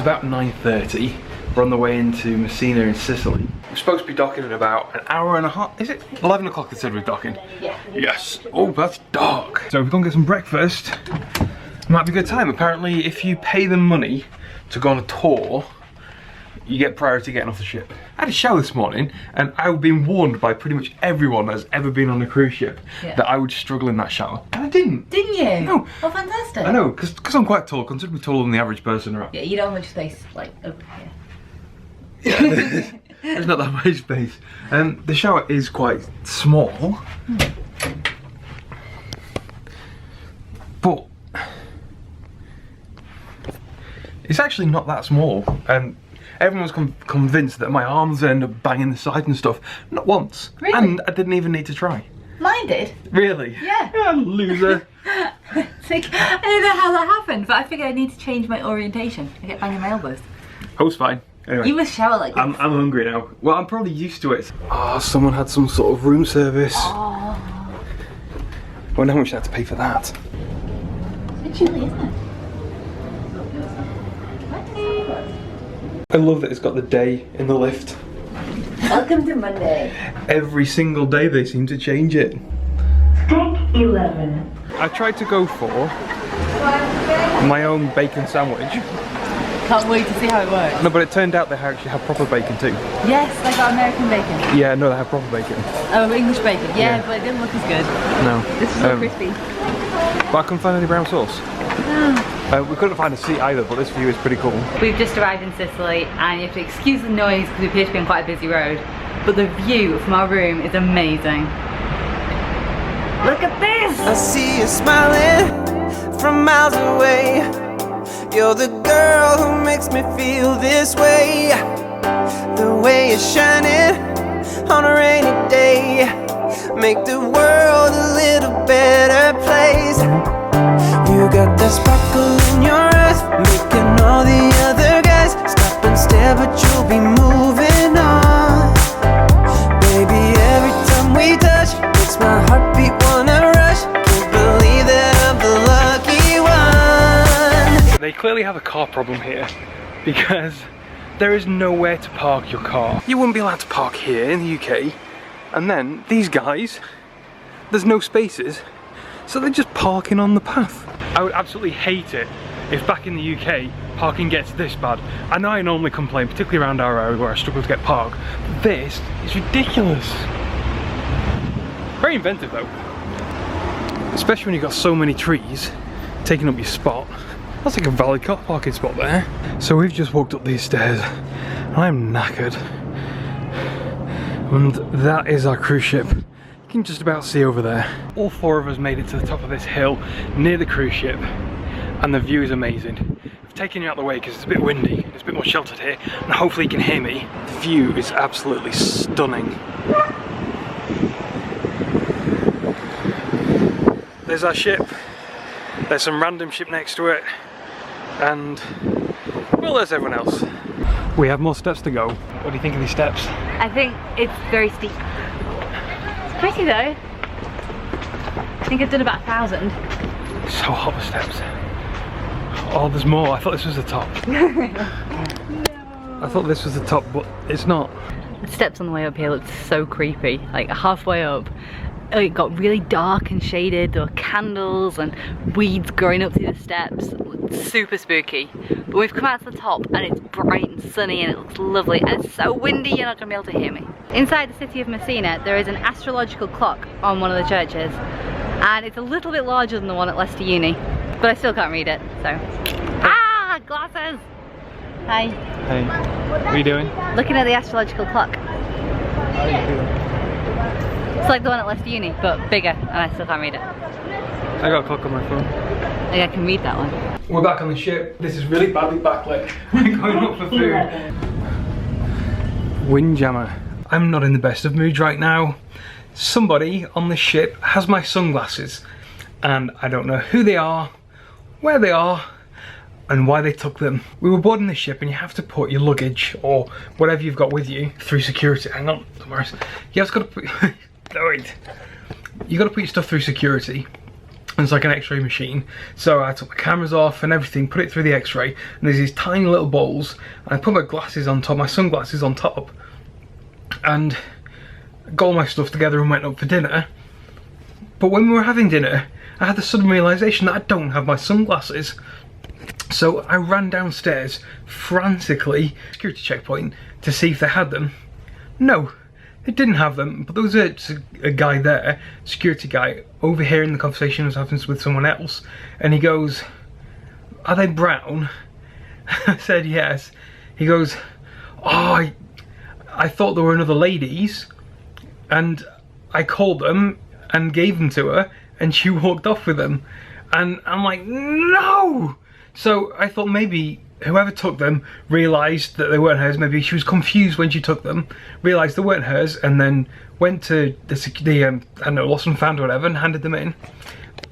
It's about 9:30. We're on the way into Messina in Sicily. We're supposed to be docking in about an hour and a half. Is it 11 o'clock they said we're docking? Yeah. Yes. Oh, that's dark. So we're gonna get some breakfast. Might be a good time. Apparently, if you pay them money to go on a tour, you get priority getting off the ship. I had a shower this morning, and I've been warned by pretty much everyone that's ever been on a cruise ship that I would struggle in that shower. And I didn't. Didn't you? No. Oh, fantastic. I know, because I'm quite tall, considerably taller than the average person around. Yeah, you don't have much space, like, over here. Yeah, there's not that much space. The shower is quite small. But it's actually not that small. Everyone's convinced that my arms end up banging the side and stuff. Not once. Really? And I didn't even need to try. Mine did. Really? Yeah. Yeah, loser. It's like, I don't know how that happened, but I figured I need to change my orientation. I get banging my elbows. I was fine. Anyway. You must shower like this. I'm hungry now. Well, I'm probably used to it. Oh, someone had some sort of room service. Oh. I wonder how much I had to pay for that. It's a bit chilly, isn't it? I love that it's got the day in the lift. Welcome to Monday. Every single day they seem to change it. Deck 11. I tried to go for my own bacon sandwich. Can't wait to see how it works. No, but it turned out they actually have proper bacon too. Yes, they got American bacon. Yeah, no, they have proper bacon. Oh, English bacon. Yeah, but it didn't look as good. No. This is so crispy. But I couldn't find any brown sauce. We couldn't find a seat either, but this view is pretty cool. We've just arrived in Sicily, and you have to excuse the noise because we appear to be on quite a busy road. But the view from our room is amazing. Look at this! I see you smiling from miles away. You're the girl who makes me feel this way. The way you're shining on a rainy day, make the world a little better place. You got that sparkle in your eyes, making all the other guys stop and stare, but you'll be moving on. Baby, every time we touch, makes my heartbeat wanna rush. Can't believe that I'm the lucky one. They clearly have a car problem here because there is nowhere to park your car. You wouldn't be allowed to park here in the UK, and then these guys, there's no spaces, so they're just parking on the path. I would absolutely hate it if back in the UK parking gets this bad. I know I normally complain, particularly around our area where I struggle to get parked, but this is ridiculous. Very inventive though. Especially when you've got so many trees taking up your spot. That's like a valid car parking spot there. So we've just walked up these stairs and I'm knackered. And that is our cruise ship. You can just about see over there. All four of us made it to the top of this hill near the cruise ship, and the view is amazing. I've taken you out of the way because it's a bit windy, it's a bit more sheltered here, and hopefully you can hear me. The view is absolutely stunning. There's our ship, there's some random ship next to it, and well, there's everyone else. We have more steps to go. What do you think of these steps? I think it's very steep. It's pretty though. I think I've done about 1,000. So hot the steps. Oh, there's more. I thought this was the top. No. I thought this was the top, but it's not. The steps on the way up here looked so creepy. Like halfway up, it got really dark and shaded. There were candles and weeds growing up through the steps. It looked super spooky. But we've come out to the top and it's bright and sunny and it looks lovely, and it's so windy you're not going to be able to hear me. Inside the city of Messina there is an astrological clock on one of the churches, and it's a little bit larger than the one at Leicester Uni, but I still can't read it, so. Ah, glasses! Hi. Hey, what are you doing? Looking at the astrological clock. How are you feeling? It's like the one at Leicester Uni, but bigger, and I still can't read it. I got a clock on my phone. I think I can read that one. We're back on the ship. This is really badly backlit. We're going up for food. Windjammer. I'm not in the best of moods right now. Somebody on the ship has my sunglasses, and I don't know who they are, where they are, and why they took them. We were boarding the ship, and you have to put your luggage or whatever you've got with you through security. Hang on, you have got to put. No, wait. You got to put your stuff through security, It's like an x-ray machine. So I took my cameras off and everything, put it through the x-ray, and there's these tiny little bowls, and I put my glasses on top, my sunglasses on top, and got all my stuff together and went up for dinner. But when we were having dinner, I had the sudden realisation that I don't have my sunglasses. So I ran downstairs frantically, security checkpoint, to see if they had them. No, they didn't have them, but there was a guy there, security guy, overhearing the conversation I was having with someone else, and he goes, "Are they brown?" I said yes. He goes, "Oh, I thought they were another lady's, and I called them and gave them to her, and she walked off with them." And I'm like, no! So I thought maybe whoever took them realised that they weren't hers. Maybe she was confused when she took them, realised they weren't hers, and then went to the I don't know, Lost and Found or whatever, and handed them in.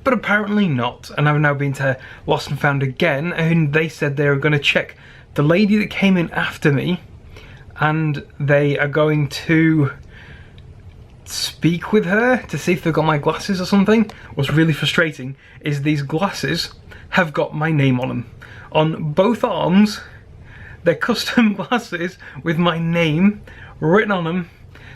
But apparently not. And I've now been to Lost and Found again, and they said they were going to check the lady that came in after me, and they are going to speak with her to see if they've got my glasses or something. What's really frustrating is these glasses have got my name on them. On both arms, they're custom glasses with my name written on them.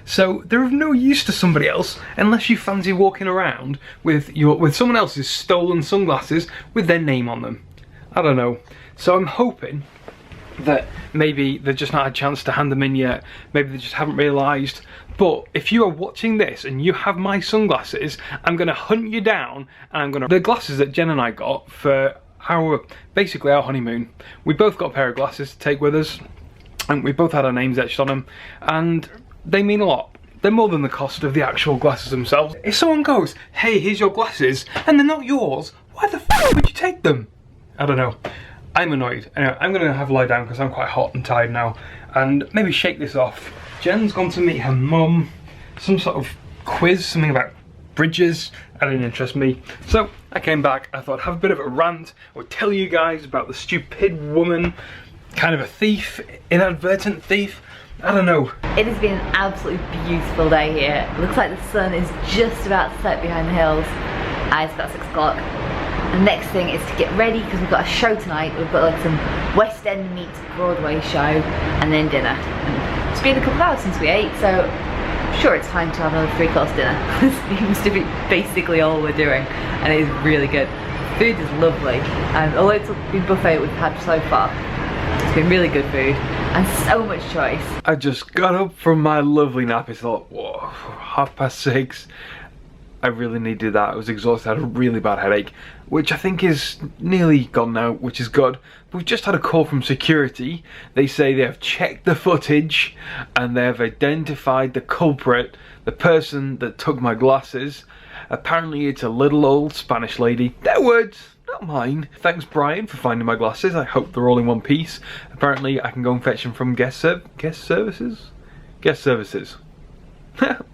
So they're of no use to somebody else unless you fancy walking around with someone else's stolen sunglasses with their name on them. I don't know. So I'm hoping that maybe they've just not had a chance to hand them in yet. Maybe they just haven't realised. But if you are watching this and you have my sunglasses, I'm going to hunt you down, and I'm going to... The glasses that Jen and I got for basically our honeymoon. We both got a pair of glasses to take with us, and we both had our names etched on them, and they mean a lot. They're more than the cost of the actual glasses themselves. If someone goes, "Hey, here's your glasses," and they're not yours, why the f*** would you take them? I don't know. I'm annoyed. Anyway, I'm going to have a lie down because I'm quite hot and tired now, and maybe shake this off. Jen's gone to meet her mum, some sort of quiz, something about bridges. That didn't interest me. So I came back, I thought I'd have a bit of a rant. I would tell you guys about the stupid woman, kind of a thief, inadvertent thief. I don't know. It has been an absolutely beautiful day here. It looks like the sun is just about to set behind the hills. It's about 6 o'clock. The next thing is to get ready because we've got a show tonight. We've got like some West End meets Broadway show and then dinner. It's been a couple of hours since we ate, so I'm sure it's time to have another 3-course dinner. This seems to be basically all we're doing, and it is really good. Food is lovely, and although it's been buffet we've had so far, it's been really good food and so much choice. I just got up from my lovely nap. I thought, whoa, 6:30. I really needed that. I was exhausted. I had a really bad headache, which I think is nearly gone now, which is good. But we've just had a call from security. They say they have checked the footage and they have identified the culprit, the person that took my glasses. Apparently it's a little old Spanish lady. Their words, not mine. Thanks, Brian, for finding my glasses. I hope they're all in one piece. Apparently I can go and fetch them from guest services.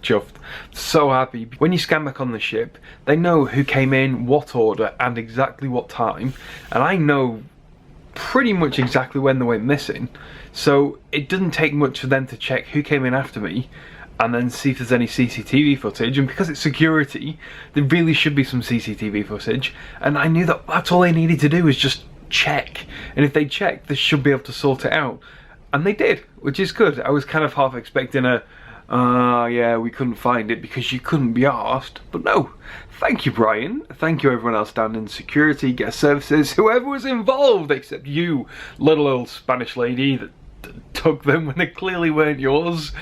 Chuffed. So happy. When you scan back on the ship, they know who came in, what order, and exactly what time. And I know pretty much exactly when they went missing. So it doesn't take much for them to check who came in after me and then see if there's any CCTV footage. And because it's security, there really should be some CCTV footage. And I knew that that's all they needed to do was just check. And if they checked, they should be able to sort it out. And they did, which is good. I was kind of half expecting a yeah, we couldn't find it because you couldn't be asked. But no, thank you, Brian. Thank you, everyone else down in security, guest services, whoever was involved, except you, little old Spanish lady that took them when they clearly weren't yours.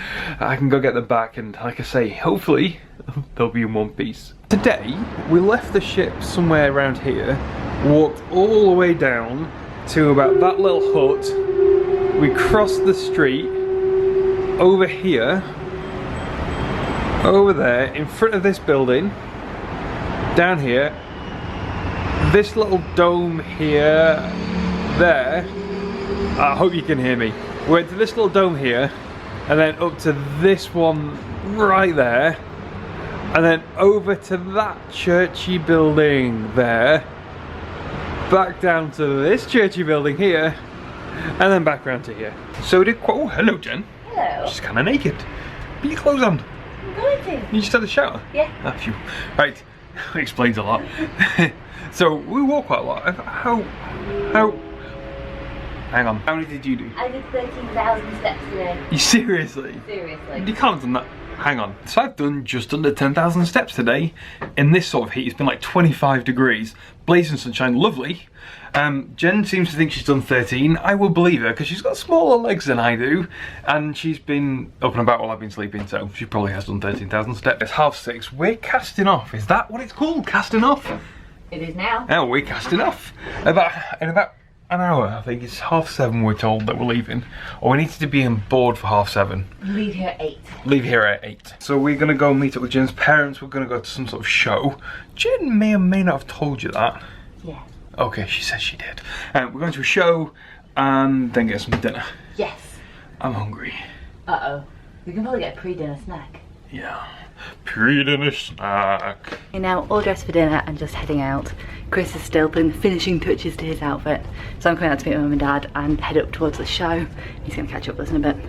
I can go get them back, and like I say, hopefully they'll be in one piece. Today, we left the ship somewhere around here, walked all the way down to about that little hut. We crossed the street over here, over there, in front of this building, down here, this little dome here, there. I hope you can hear me. We went to this little dome here, and then up to this one right there, and then over to that churchy building there, back down to this churchy building here, and then back round to here. So we did quite... Oh, hello, Jen. Hello. She's kind of naked. Put your clothes on. I'm going to. You just had a shower? Yeah. Ah, phew. Right, Explains a lot. So we walk quite a lot. How? Hang on. How many did you do? I did 13,000 steps today. You seriously? Seriously. You can't have done that. Hang on. So I've done just under 10,000 steps today. In this sort of heat, it's been like 25 degrees, blazing sunshine, lovely. Jen seems to think she's done 13. I will believe her because she's got smaller legs than I do, and she's been up and about while I've been sleeping, so she probably has done 13,000 steps. It's 6:30. We're casting off. Is that what it's called? Casting off? It is now. Oh, we're casting off. In about an hour, I think. It's 7:30 we're told that we're leaving. Or we need to be on board for 7:30. Leave here at 8. Leave here at 8. So we're going to go meet up with Jen's parents. We're going to go to some sort of show. Jen may or may not have told you that. Yeah. Okay, she says she did. We're going to a show and then get some dinner. Yes. I'm hungry. Uh-oh. We can probably get a pre-dinner snack. Yeah. Pre-dinner snack. We're now all dressed for dinner and just heading out. Chris is still putting the finishing touches to his outfit. So I'm coming out to meet my mum and dad and head up towards the show. He's going to catch up with us in a bit.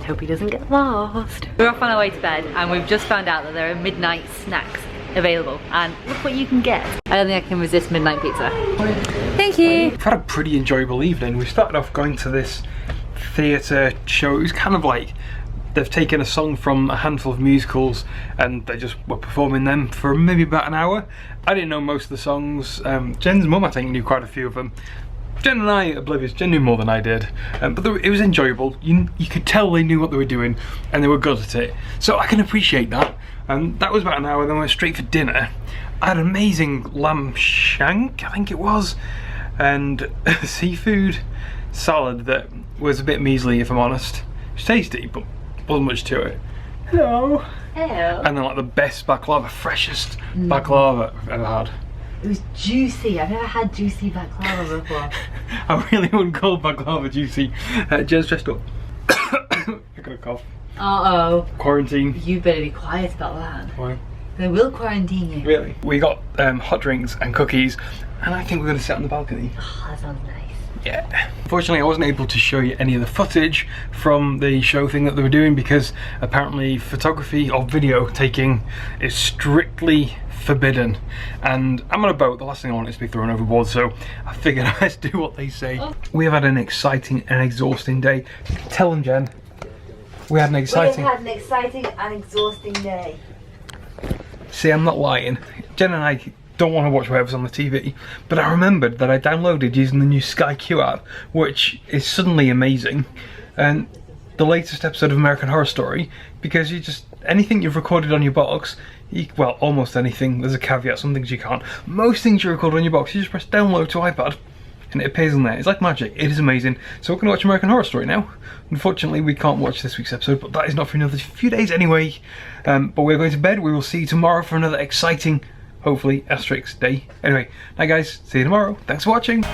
Hope he doesn't get lost. We're off on our way to bed and we've just found out that there are midnight snacks available, and look what you can get. I don't think I can resist midnight pizza. Thank you. We've had a pretty enjoyable evening. We started off going to this theatre show. It was kind of like they've taken a song from a handful of musicals and they just were performing them for maybe about an hour. I didn't know most of the songs. Jen's mum, I think, knew quite a few of them. Jen and I, oblivious. Jen knew more than I did, but it was enjoyable. You could tell they knew what they were doing and they were good at it. So I can appreciate that. And that was about an hour, then we went straight for dinner. I had an amazing lamb shank, I think it was, and a seafood salad that was a bit measly, if I'm honest. It was tasty, but wasn't much to it. Hello. Hello. And then like the best baklava, freshest baklava I've ever had. It was juicy. I've never had juicy baklava before. I really wouldn't call baklava juicy. Jen's dressed up. I got a cough. Uh-oh. Quarantine. You better be quiet about that. Why? They will quarantine you. Really? We got hot drinks and cookies, and I think we're going to sit on the balcony. Oh, that sounds nice. Yeah. Unfortunately, I wasn't able to show you any of the footage from the show thing that they were doing because apparently photography or video taking is strictly forbidden. And I'm on a boat. The last thing I want is to be thrown overboard, so I figured let's do what they say. Oh. We have had an exciting and exhausting day. Tell them, Jen. We had an exciting and exhausting day. See, I'm not lying. Jen and I don't want to watch whatever's on the TV, but I remembered that I downloaded using the new Sky Q app, which is suddenly amazing, and the latest episode of American Horror Story, because anything you've recorded on your box, well, almost anything, there's a caveat, some things you can't. Most things you record on your box, you just press download to iPad, and it appears on there. It's like magic. It is amazing. So we're going to watch American Horror Story now. Unfortunately, we can't watch this week's episode, but that is not for another few days anyway. But we're going to bed. We will see you tomorrow for another exciting, hopefully, asterisk day. Anyway, night guys. See you tomorrow. Thanks for watching.